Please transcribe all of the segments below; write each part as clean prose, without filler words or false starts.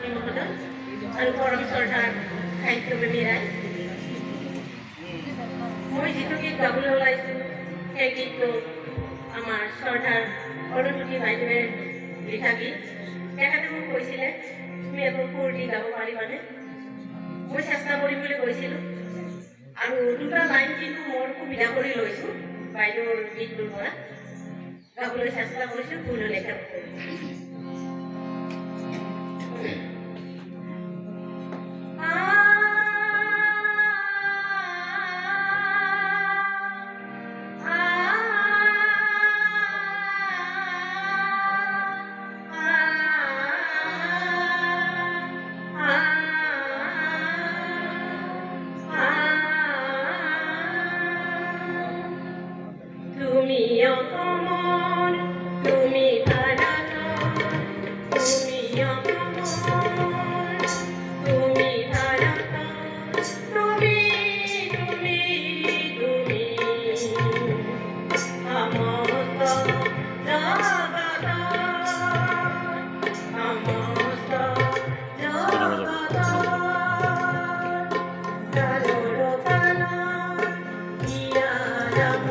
সভাপতি মহোদয় আৰু পৰম শ্ৰদ্ধাৰ সাহিত্যপ্ৰেমী ৰায়, মই যিটো গীত গাবলৈ ওলাইছোঁ সেই গীতটো আমাৰ শ্ৰদ্ধাৰ অৰুন্ধতী বাইদেৱে লিখা গীত। তেখেতে মোক কৈছিলে তুমি এবোৰ সুৰ দি গাব পাৰিবানে? মই চেষ্টা কৰিম বুলি কৈছিলোঁ আৰু দুটা লাইন কিন্তু মোৰ সুবিধা কৰি লৈছোঁ বাইদেউৰ গীতটোৰ পৰা গাবলৈ চেষ্টা কৰিছোঁ, ভুল হ'লে ক্ষমা কৰিম। তুমি অকমন, তুমি ভাৰত, তুমি অকমন, তুমি ভাৰত, তুমি তুমি তুমি সমস্ত জগত, সমস্ত জগত কালৰ কাল হিয়াৰাম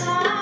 Oh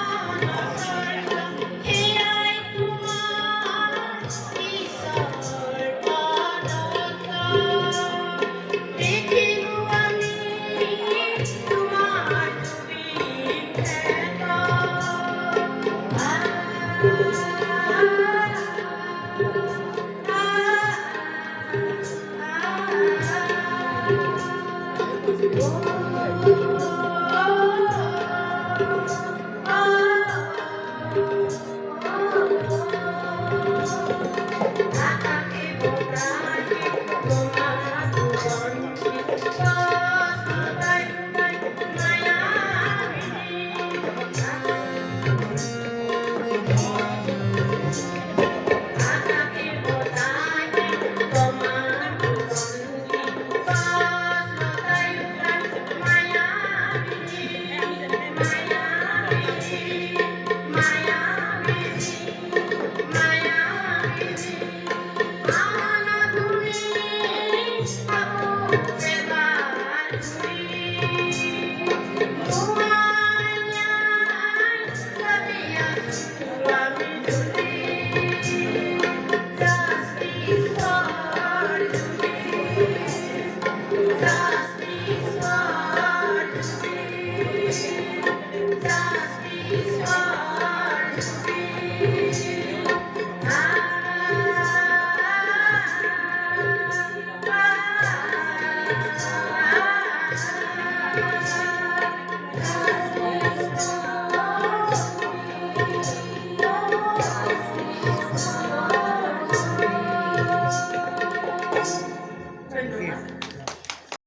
Bye.